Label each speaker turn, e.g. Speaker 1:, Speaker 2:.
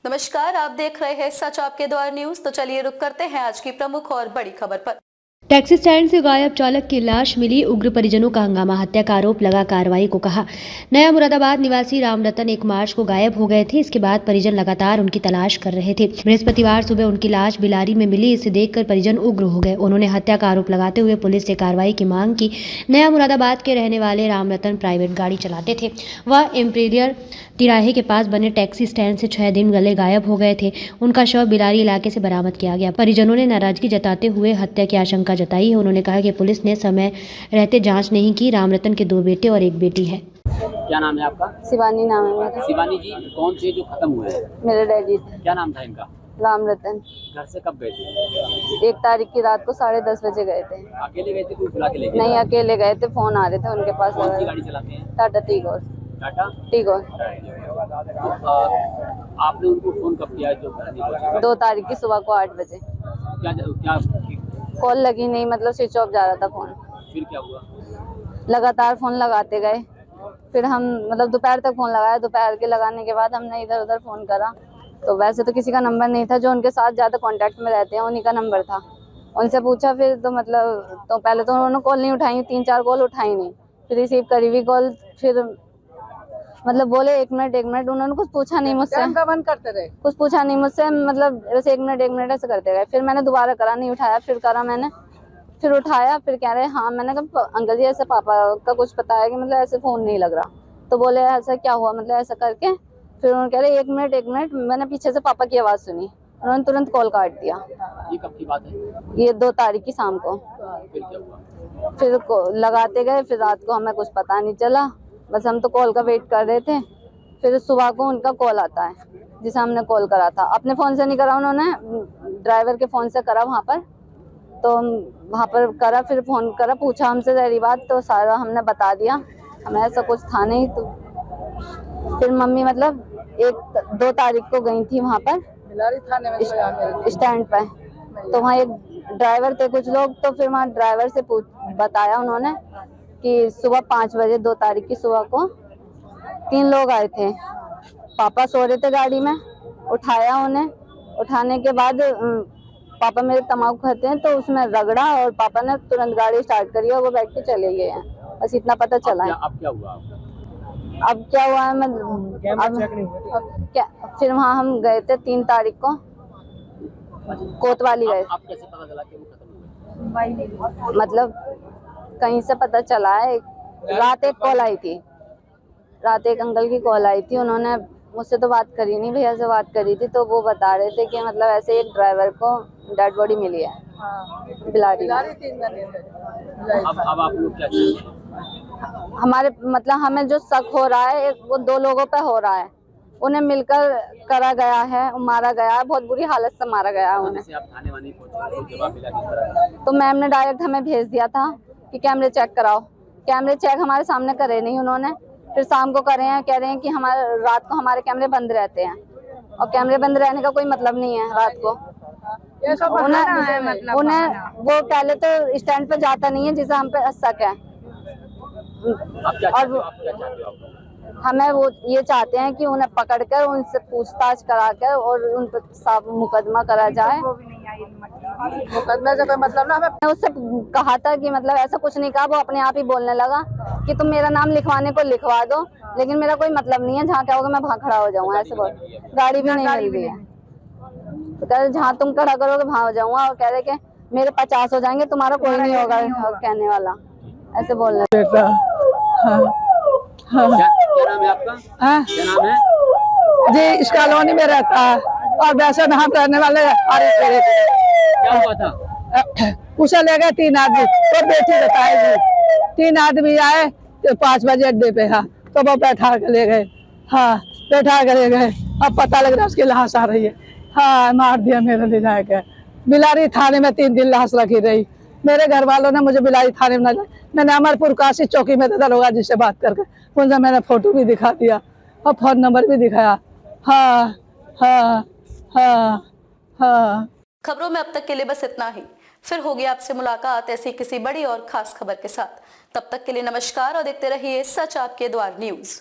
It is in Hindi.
Speaker 1: नमस्कार, आप देख रहे हैं सच आपके द्वार न्यूज। तो चलिए रुक करते हैं आज की प्रमुख और बड़ी खबर पर।
Speaker 2: टैक्सी स्टैंड से गायब चालक की लाश मिली, उग्र परिजनों का हंगामा, हत्या का आरोप लगा, कार्रवाई को कहा। नया मुरादाबाद निवासी रामरतन 1 मार्च को गायब हो गए थे। इसके बाद परिजन लगातार उनकी तलाश कर रहे थे। बृहस्पतिवार सुबह उनकी लाश बिलारी में मिली। इसे देखकर परिजन उग्र हो गए। उन्होंने हत्या का आरोप लगाते हुए पुलिस से कार्रवाई की मांग की। नया मुरादाबाद के रहने वाले रामरतन प्राइवेट गाड़ी चलाते थे। वह एम्पीरियल तिराहे के पास बने टैक्सी स्टैंड से 6 दिन गले गायब हो गए थे। उनका शव बिलारी इलाके से बरामद किया गया। परिजनों ने नाराजगी जताते हुए हत्या की आशंका जताई है। उन्होंने कहा कि पुलिस ने समय रहते जांच नहीं की। रामरतन के 2 बेटे और 1 बेटी है।
Speaker 3: क्या नाम है आपका?
Speaker 4: शिवानी नाम है मेरा।
Speaker 3: शिवानी जी, कौन से जो खत्म हुए हैं?
Speaker 4: मेरे डैडी थे।
Speaker 3: क्या नाम था इनका?
Speaker 4: रामरतन।
Speaker 3: घर से कब गए थे?
Speaker 4: 1 तारीख की रात को 10:30 बजे गए थे।
Speaker 3: अकेले गए थे, कोई बुला के ले गया?
Speaker 4: नहीं, अकेले गए थे। फोन आ रहे थे उनके पास।
Speaker 3: कौन सी गाड़ी चलाते हैं?
Speaker 4: टाटा टीगोर।
Speaker 3: टाटा
Speaker 4: टीगोर।
Speaker 3: तो आपने उनको फोन कब किया जो घर नहीं पहुंचे?
Speaker 4: 2 तारीख की सुबह को 8 बजे।
Speaker 3: क्या क्या
Speaker 4: कॉल लगी नहीं, मतलब स्विच ऑफ जा रहा था फोन।
Speaker 3: फिर क्या हुआ?
Speaker 4: लगातार फोन लगाते गए। फिर हम मतलब दोपहर तक फोन लगाया। दोपहर के लगाने के बाद हमने इधर उधर फोन करा, तो वैसे तो किसी का नंबर नहीं था। जो उनके साथ ज़्यादा कांटेक्ट में रहते हैं उन्हीं का नंबर था। उनसे पूछा फिर तो मतलब तो पहले तो उन्होंने कॉल नहीं उठाई, 3-4 कॉल उठाई नहीं। फिर रिसीव करी भी कॉल, फिर मतलब बोले 1 मिनट। उन्होंने कुछ पूछा नहीं मुझसे,
Speaker 5: बंद करते रहे।
Speaker 4: कुछ पूछा नहीं मुझसे, मतलब बस 1 मिनट ऐसे करते गए। फिर मैंने दोबारा करा, नहीं उठाया। फिर करा मैंने, फिर उठाया। फिर कह रहे हाँ। मैंने कहा अंकल जी ऐसे पापा का कुछ पता है कि मतलब ऐसे फ़ोन नहीं लग रहा। तो बोले ऐसा क्या हुआ, मतलब ऐसा करके फिर उन्होंने कह रहे 1 मिनट। मैंने पीछे से पापा की आवाज़ सुनी, उन्होंने तुरंत कॉल काट दिया।
Speaker 3: ये कब की बात है?
Speaker 4: ये 2 तारीख की शाम को।
Speaker 3: फिर क्या हुआ?
Speaker 4: फिर लगाते गए। फिर रात को हमें कुछ पता नहीं चला, बस हम तो कॉल का वेट कर रहे थे। फिर सुबह को उनका कॉल आता है, जिसे हमने कॉल करा था। अपने फ़ोन से नहीं करा, उन्होंने ड्राइवर के फ़ोन से करा वहाँ पर। तो वहाँ पर करा, फिर फ़ोन करा, पूछा हमसे सारी बात, तो सारा हमने बता दिया। हमें ऐसा कुछ था नहीं। तो फिर मम्मी मतलब 2 तारीख को गई थी वहाँ पर स्टैंड पे। तो वहाँ एक ड्राइवर थे कुछ लोग, तो फिर वहाँ ड्राइवर से बताया उन्होंने कि सुबह 5 बजे 2 तारीख की सुबह को 3 लोग आए थे। पापा सो रहे थे गाड़ी में, उठाया उन्हें। उठाने के बाद पापा मेरे तम्बाकू खाते हैं, तो उसमें रगड़ा और पापा ने तुरंत गाड़ी स्टार्ट करी और वो बैठ के चले गए हैं। बस इतना पता चला है।
Speaker 3: अब क्या हुआ?
Speaker 4: अब क्या हुआ है, मैं फिर वहाँ हम गए थे 3 तारीख को, कोतवाली गए।
Speaker 3: अब कैसे पता चला कि वो खत्म हुए?
Speaker 4: मतलब कहीं से पता चला है। रात एक कॉल आई थी, रात एक अंकल की कॉल आई थी। उन्होंने मुझसे तो बात करी नहीं, भैया से बात करी थी। तो वो बता रहे थे कि मतलब ऐसे एक ड्राइवर को डेड बॉडी मिली है बिलारी में।
Speaker 3: अब आप लोग क्या चाहते हैं?
Speaker 4: हमारे मतलब हमें जो शक हो रहा है वो 2 लोगों पे हो रहा है। उन्हें मिलकर करा गया है, मारा गया है, बहुत बुरी हालत से मारा गया है उन्हें।
Speaker 3: जैसे आप थाने वाने पहुंचे तो जवाब मिला किस तरह?
Speaker 4: तो मैम ने डायरेक्ट हमें भेज दिया था कि कैमरे चेक कराओ। कैमरे चेक हमारे सामने करे नहीं उन्होंने। फिर शाम को करे हैं, कह रहे हैं कि हमारे रात को हमारे कैमरे बंद रहते हैं, और कैमरे बंद रहने का कोई मतलब नहीं है। रात को उन्हें वो पहले तो स्टैंड पे जाता नहीं है, जिसे हम पे शक है।
Speaker 3: आप क्या चाहते हो?
Speaker 4: हमें वो ये चाहते हैं कि उन्हें पकड़कर उनसे पूछताछ कराकर और उन पर साफ मुकदमा करा जाए।
Speaker 5: मुकदमे से कोई मतलब ना।
Speaker 4: मैंने उससे कहा था कि मतलब ऐसा कुछ नहीं कहा। वो अपने आप ही बोलने लगा कि तुम मेरा नाम लिखवाने को लिखवा दो, लेकिन मेरा कोई मतलब नहीं है। जहाँ क्या होगा मैं वहाँ खड़ा हो जाऊंगा। ऐसे बोल, गाड़ी भी नहीं मिल रही है। तो कह रहे जहाँ तुम खड़ा करोगे वहाँ हो जाऊंगा। और कह रहे कि मेरे 50 हो जाएंगे, तुम्हारा कोई नहीं होगा कहने वाला। ऐसे बोलने
Speaker 5: बेटा।
Speaker 3: क्या नाम है आपका? क्या नाम है?
Speaker 5: जी इस कॉलोनी में रहता है, और वैसे हम रहने वाले।
Speaker 3: क्या हुआ था?
Speaker 5: उसे ले गए 3 आदमी, तो बेटी बताएगी। 3 आदमी आए तो 5 बजे अड्डे पे। हाँ, तो वो बैठा के ले गए। हाँ, बैठा के ले गए। अब पता लग रहा है उसकी लाश आ रही है। हाँ, मार दिया मेरे ले जाके। बिलारी थाने में 3 दिन लाश रखी रही। मेरे घर वालों ने मुझे बिलारी थाने में न, मैंने अमरपुर काशी चौकी में दरोगा जी से बात करके उनसे मैंने फोटो भी दिखा दिया और फोन नंबर भी दिखाया। हाँ हाँ हाँ हाँ।
Speaker 1: खबरों में अब तक के लिए बस इतना ही। फिर होगी आपसे मुलाकात ऐसी किसी बड़ी और खास खबर के साथ। तब तक के लिए नमस्कार और देखते रहिए सच आपके द्वार न्यूज।